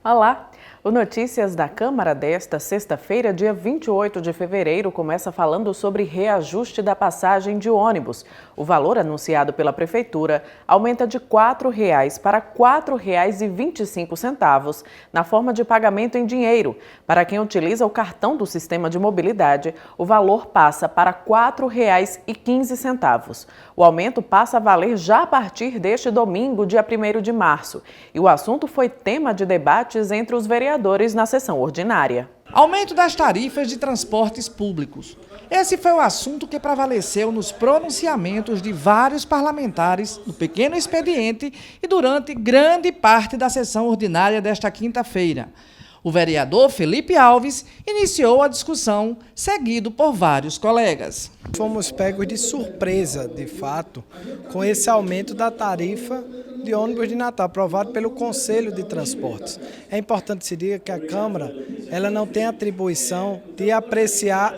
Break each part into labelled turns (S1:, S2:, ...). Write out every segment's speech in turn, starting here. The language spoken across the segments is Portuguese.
S1: Olá! O Notícias da Câmara desta sexta-feira, dia 28 de fevereiro, começa falando sobre reajuste da passagem de ônibus. O valor anunciado pela Prefeitura aumenta de R$ 4,00 para R$ 4,25 na forma de pagamento em dinheiro. Para quem utiliza o cartão do Sistema de Mobilidade, o valor passa para R$ 4,15. O aumento passa a valer já a partir deste domingo, dia 1º de março. E o assunto foi tema de debates entre os vereadores na sessão ordinária.
S2: Aumento das tarifas de transportes públicos. Esse foi o assunto que prevaleceu nos pronunciamentos de vários parlamentares no pequeno expediente e durante grande parte da sessão ordinária desta quinta-feira. O vereador Felipe Alves iniciou a discussão, seguido por vários colegas.
S3: Fomos pegos de surpresa, de fato, com esse aumento da tarifa de ônibus de Natal, aprovado pelo Conselho de Transportes. É importante se diga que a Câmara ela não tem atribuição de apreciar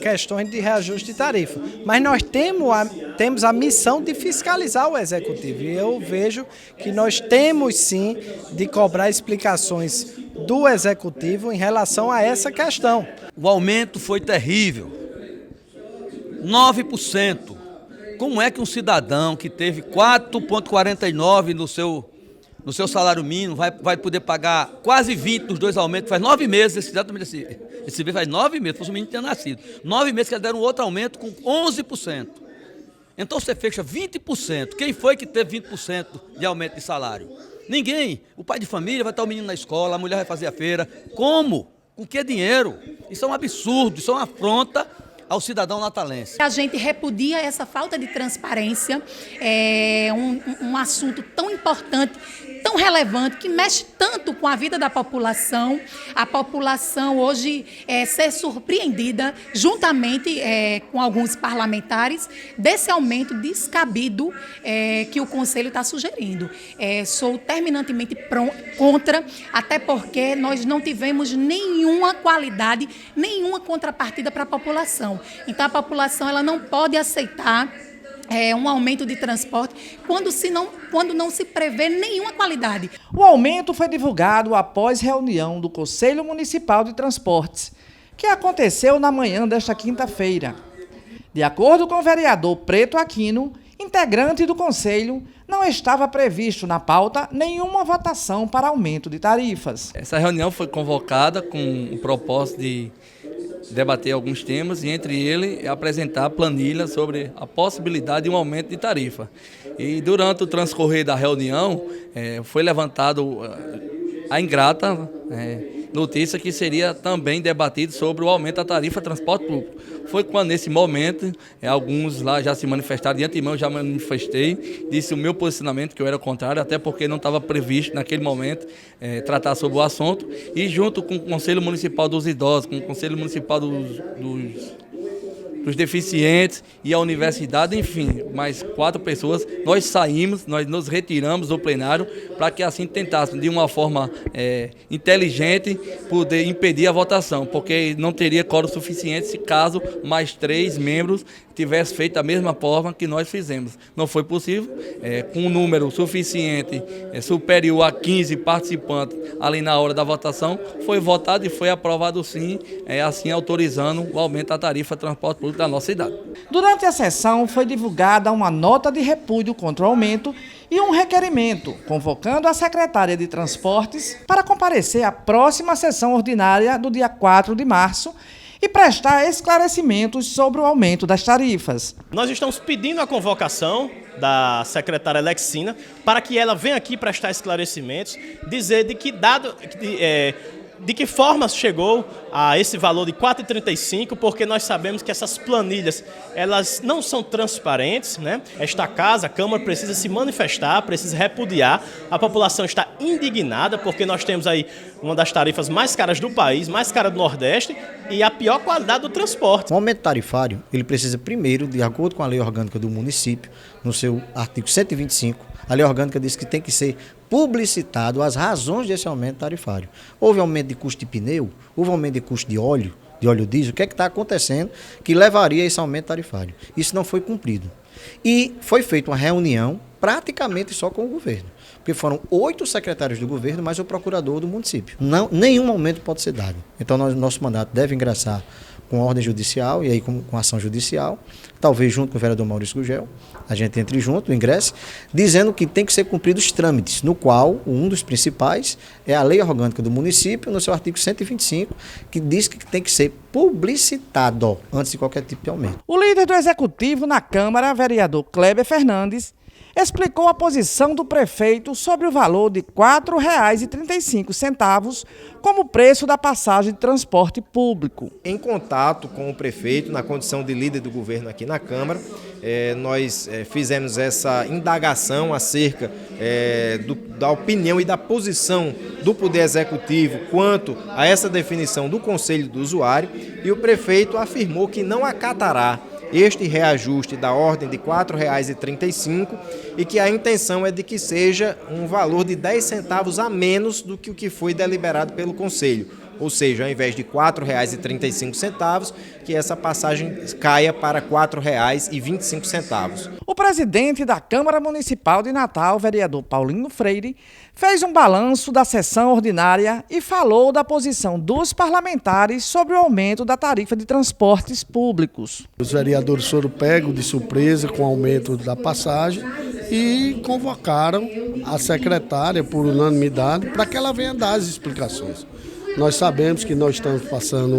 S3: questões de reajuste de tarifa, mas nós temos a missão de fiscalizar o Executivo. E eu vejo que nós temos sim de cobrar explicações do Executivo em relação a essa questão.
S4: O aumento foi terrível, 9%. Como é que um cidadão que teve 4,49 no seu salário mínimo vai poder pagar quase 20 dos dois aumentos? Faz 9 meses, esse mês faz 9 meses, fosse o menino ter nascido. 9 meses que eles deram outro aumento com 11%. Então você fecha 20%. Quem foi que teve 20% de aumento de salário? Ninguém. O pai de família vai estar o menino na escola, a mulher vai fazer a feira. Como? Com que dinheiro? Isso é um absurdo, isso é uma afronta ao cidadão natalense.
S5: A gente repudia essa falta de transparência, um assunto tão importante, tão relevante, que mexe tanto com a vida da população. A população hoje ser surpreendida, juntamente com alguns parlamentares, desse aumento descabido que o Conselho está sugerindo. Sou terminantemente contra, até porque nós não tivemos nenhuma qualidade, nenhuma contrapartida para a população. Então, a população ela não pode aceitar um aumento de transporte quando não se prevê nenhuma qualidade.
S2: O aumento foi divulgado após reunião do Conselho Municipal de Transportes, que aconteceu na manhã desta quinta-feira. De acordo com o vereador Preto Aquino, integrante do Conselho, não estava previsto na pauta nenhuma votação para aumento de tarifas.
S6: Essa reunião foi convocada com o propósito de debater alguns temas e, entre eles, apresentar a planilha sobre a possibilidade de um aumento de tarifa. E durante o transcorrer da reunião, foi levantado a ingrata notícia que seria também debatido sobre o aumento da tarifa de transporte público. Foi quando, nesse momento, alguns lá já se manifestaram, de antemão já manifestei, disse o meu posicionamento, que eu era contrário, até porque não estava previsto naquele momento tratar sobre o assunto, e junto com o Conselho Municipal dos Idosos, com o Conselho Municipal dos deficientes e a universidade, enfim, mais 4 pessoas, nós saímos, nós nos retiramos do plenário para que assim tentássemos, de uma forma inteligente, poder impedir a votação, porque não teria quórum suficiente se caso mais 3 membros tivessem feito a mesma forma que nós fizemos. Não foi possível, com um número suficiente, superior a 15 participantes ali na hora da votação, foi votado e foi aprovado sim, assim autorizando o aumento da tarifa de transporte público da nossa cidade.
S2: Durante a sessão foi divulgada uma nota de repúdio contra o aumento e um requerimento, convocando a secretária de Transportes para comparecer à próxima sessão ordinária do dia 4 de março e prestar esclarecimentos sobre o aumento das tarifas.
S7: Nós estamos pedindo a convocação da secretária Alexina para que ela venha aqui prestar esclarecimentos, dizer de que forma chegou a esse valor de R$ 4,35, porque nós sabemos que essas planilhas elas não são transparentes, né? Esta casa, a Câmara, precisa se manifestar, precisa repudiar. A população está indignada porque nós temos aí uma das tarifas mais caras do país, mais cara do Nordeste e a pior qualidade do transporte.
S8: O aumento tarifário, ele precisa primeiro, de acordo com a lei orgânica do município, no seu artigo 125, a lei orgânica diz que tem que ser publicitado as razões desse aumento tarifário. Houve aumento de custo de pneu, houve aumento de custo de óleo diesel, o que é que está acontecendo que levaria a esse aumento tarifário? Isso não foi cumprido. E foi feita uma reunião praticamente só com o governo. Porque foram 8 secretários do governo, mais o procurador do município. Nenhum aumento pode ser dado. Então, nosso mandato deve ingressar com ordem judicial, e aí com ação judicial, talvez junto com o vereador Maurício Gugel, a gente entre junto, ingresse, dizendo que tem que ser cumpridos os trâmites, no qual um dos principais é a lei orgânica do município, no seu artigo 125, que diz que tem que ser publicitado antes de qualquer tipo de aumento.
S2: O líder do Executivo na Câmara, vereador Kleber Fernandes, explicou a posição do prefeito sobre o valor de R$ 4,35 como preço da passagem de transporte público.
S9: Em contato com o prefeito, na condição de líder do governo aqui na Câmara, nós fizemos essa indagação acerca da opinião e da posição do Poder Executivo quanto a essa definição do Conselho do Usuário, e o prefeito afirmou que não acatará este reajuste da ordem de R$ 4,35 e que a intenção é de que seja um valor de 10 centavos a menos do que o que foi deliberado pelo Conselho. Ou seja, ao invés de R$ 4,35, que essa passagem caia para R$ 4,25.
S2: O presidente da Câmara Municipal de Natal, vereador Paulinho Freire, fez um balanço da sessão ordinária e falou da posição dos parlamentares sobre o aumento da tarifa de transportes públicos.
S10: Os vereadores foram pegos de surpresa com o aumento da passagem e convocaram a secretária por unanimidade para que ela venha dar as explicações. Nós sabemos que nós estamos passando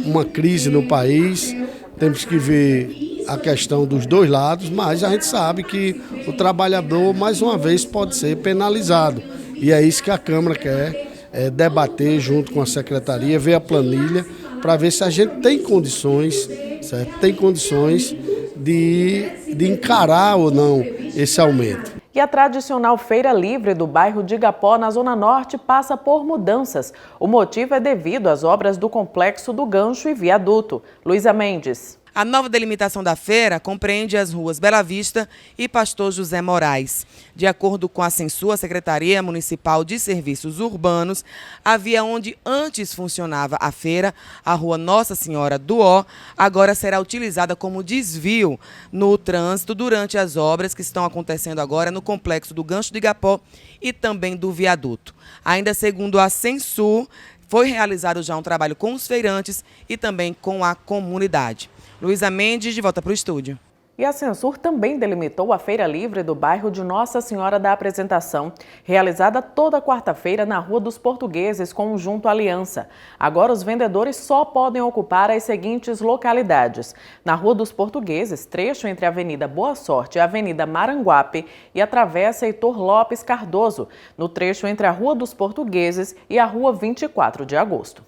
S10: uma crise no país, temos que ver a questão dos dois lados, mas a gente sabe que o trabalhador, mais uma vez, pode ser penalizado. E é isso que a Câmara quer debater junto com a Secretaria, ver a planilha, para ver se a gente tem condições, certo? Tem condições de encarar ou não esse aumento.
S1: E a tradicional Feira Livre do bairro de Igapó, na Zona Norte, passa por mudanças. O motivo é devido às obras do Complexo do Gancho e Viaduto. Luísa Mendes.
S11: A nova delimitação da feira compreende as ruas Bela Vista e Pastor José Moraes. De acordo com a Censu, a Secretaria Municipal de Serviços Urbanos, a via onde antes funcionava a feira, a rua Nossa Senhora do Ó, agora será utilizada como desvio no trânsito durante as obras que estão acontecendo agora no Complexo do Gancho de Igapó e também do Viaduto. Ainda segundo a Censu, foi realizado já um trabalho com os feirantes e também com a comunidade. Luísa Mendes, de volta para o estúdio.
S1: E a Censur também delimitou a Feira Livre do bairro de Nossa Senhora da Apresentação, realizada toda quarta-feira na Rua dos Portugueses com o Junto Aliança. Agora os vendedores só podem ocupar as seguintes localidades: na Rua dos Portugueses, trecho entre a Avenida Boa Sorte e a Avenida Maranguape e a Travessa Heitor Lopes Cardoso, no trecho entre a Rua dos Portugueses e a Rua 24 de Agosto.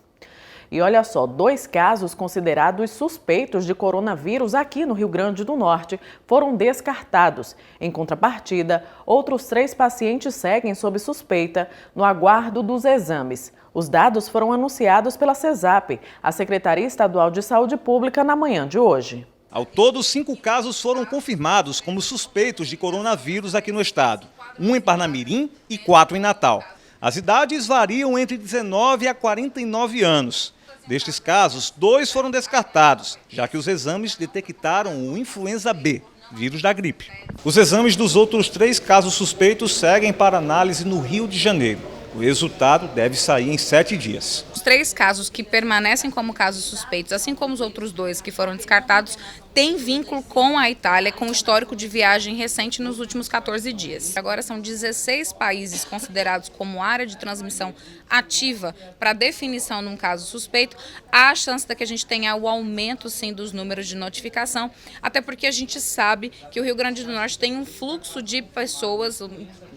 S1: E olha só, 2 casos considerados suspeitos de coronavírus aqui no Rio Grande do Norte foram descartados. Em contrapartida, outros 3 pacientes seguem sob suspeita no aguardo dos exames. Os dados foram anunciados pela CESAP, a Secretaria Estadual de Saúde Pública, na manhã de hoje.
S12: Ao todo, 5 casos foram confirmados como suspeitos de coronavírus aqui no estado. 1 em Parnamirim e 4 em Natal. As idades variam entre 19 a 49 anos. Destes casos, 2 foram descartados, já que os exames detectaram o influenza B, vírus da gripe. Os exames dos outros 3 casos suspeitos seguem para análise no Rio de Janeiro. O resultado deve sair em 7 dias.
S13: Os 3 casos que permanecem como casos suspeitos, assim como os outros 2 que foram descartados, têm vínculo com a Itália, com histórico de viagem recente nos últimos 14 dias. Agora são 16 países considerados como área de transmissão ativa para definição num caso suspeito. Há a chance de que a gente tenha o aumento, sim, dos números de notificação, até porque a gente sabe que o Rio Grande do Norte tem um fluxo de pessoas,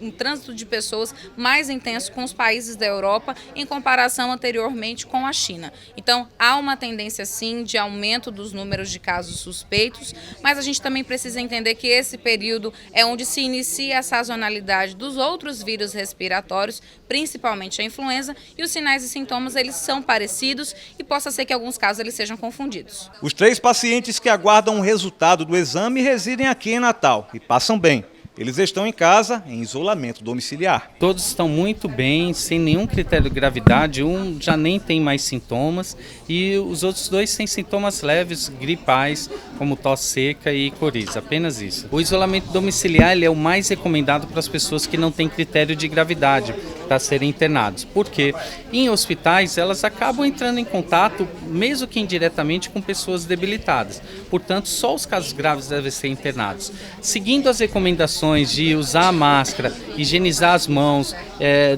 S13: um trânsito de pessoas mais intenso com os países da Europa em comparação anteriormente com a China. Então, há uma tendência, sim, de aumento dos números de casos suspeitos, mas a gente também precisa entender que esse período é onde se inicia a sazonalidade dos outros vírus respiratórios, principalmente a influenza, e os sinais e sintomas eles são parecidos e possa ser que em alguns casos eles sejam confundidos.
S12: Os 3 pacientes que aguardam o resultado do exame residem aqui em Natal e passam bem. Eles estão em casa, em isolamento domiciliar.
S14: Todos estão muito bem, sem nenhum critério de gravidade. Um já nem tem mais sintomas e os outros dois têm sintomas leves, gripais, como tosse seca e coriza, apenas isso. O isolamento domiciliar ele é o mais recomendado para as pessoas que não têm critério de gravidade para serem internados. Porque em hospitais elas acabam entrando em contato, mesmo que indiretamente, com pessoas debilitadas. Portanto, só os casos graves devem ser internados. Seguindo as recomendações de usar a máscara, higienizar as mãos,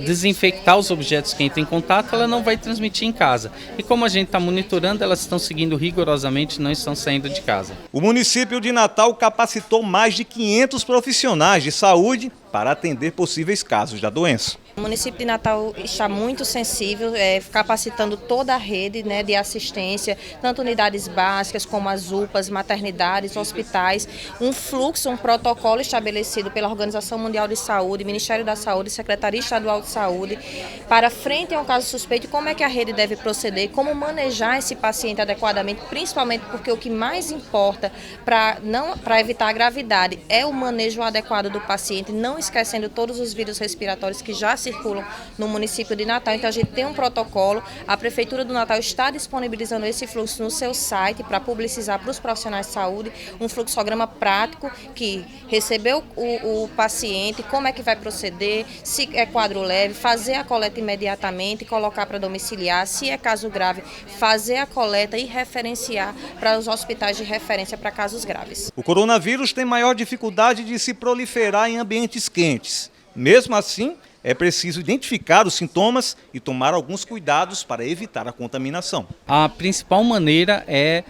S14: desinfectar os objetos que entram em contato, ela não vai transmitir em casa. E como a gente está monitorando, elas estão seguindo rigorosamente, não estão saindo de casa.
S12: O município de Natal capacitou mais de 500 profissionais de saúde para atender possíveis casos da doença.
S15: O município de Natal está muito sensível, capacitando toda a rede, né, de assistência, tanto unidades básicas como as UPAs, maternidades, hospitais, um fluxo, um protocolo estabelecido pela Organização Mundial de Saúde, Ministério da Saúde, Secretaria Estadual de Saúde, para frente a um caso suspeito, como é que a rede deve proceder, como manejar esse paciente adequadamente, principalmente porque o que mais importa para evitar a gravidade é o manejo adequado do paciente, não esquecendo todos os vírus respiratórios que já circulam no município de Natal. Então a gente tem um protocolo, a Prefeitura do Natal está disponibilizando esse fluxo no seu site para publicizar para os profissionais de saúde, um fluxograma prático que recebeu o paciente, como é que vai proceder, se é quadro leve, fazer a coleta imediatamente, colocar para domiciliar, se é caso grave, fazer a coleta e referenciar para os hospitais de referência para casos graves.
S12: O coronavírus tem maior dificuldade de se proliferar em ambientes quentes. Mesmo assim, é preciso identificar os sintomas e tomar alguns cuidados para evitar a contaminação.
S14: A principal maneira é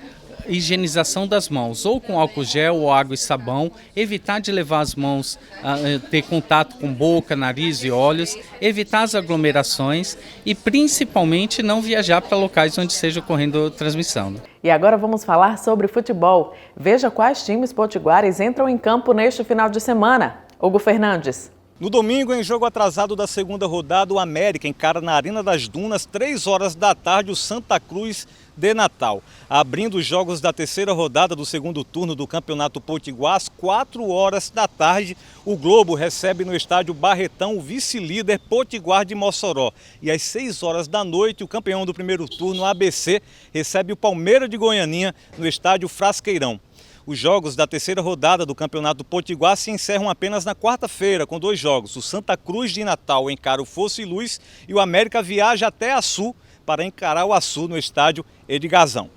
S14: higienização das mãos, ou com álcool gel ou água e sabão, evitar de levar as mãos, ter contato com boca, nariz e olhos, evitar as aglomerações e principalmente não viajar para locais onde esteja ocorrendo transmissão.
S1: E agora vamos falar sobre futebol. Veja quais times potiguares entram em campo neste final de semana. Hugo Fernandes.
S12: No domingo, em jogo atrasado da segunda rodada, o América encara na Arena das Dunas, 3 horas da tarde, o Santa Cruz de Natal. Abrindo os jogos da terceira rodada do segundo turno do Campeonato Potiguar, às 4 horas da tarde, o Globo recebe no estádio Barretão o vice-líder Potiguar de Mossoró. E às 6 horas da noite, o campeão do primeiro turno, ABC, recebe o Palmeiras de Goianinha no estádio Frasqueirão. Os jogos da terceira rodada do Campeonato Potiguar se encerram apenas na quarta-feira, com 2 jogos. O Santa Cruz de Natal encara o Fosse e Luz e o América viaja até Açu para encarar o Açu no estádio Edgazão.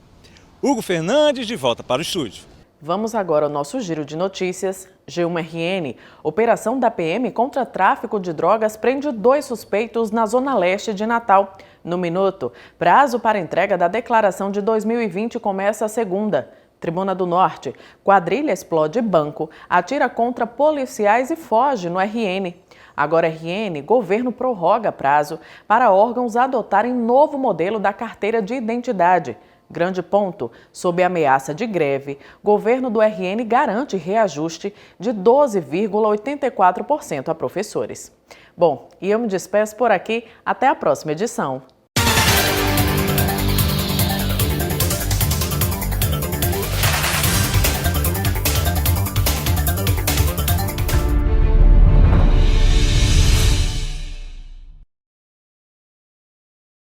S12: Hugo Fernandes, de volta para o estúdio.
S1: Vamos agora ao nosso giro de notícias. G1RN. Operação da PM contra tráfico de drogas prende 2 suspeitos na Zona Leste de Natal. No Minuto, prazo para entrega da declaração de 2020 começa a segunda. Tribuna do Norte. Quadrilha explode banco, atira contra policiais e foge no RN. Agora RN, governo prorroga prazo para órgãos adotarem novo modelo da carteira de identidade. Grande ponto, sob ameaça de greve, governo do RN garante reajuste de 12,84% a professores. Bom, e eu me despeço por aqui, até a próxima edição.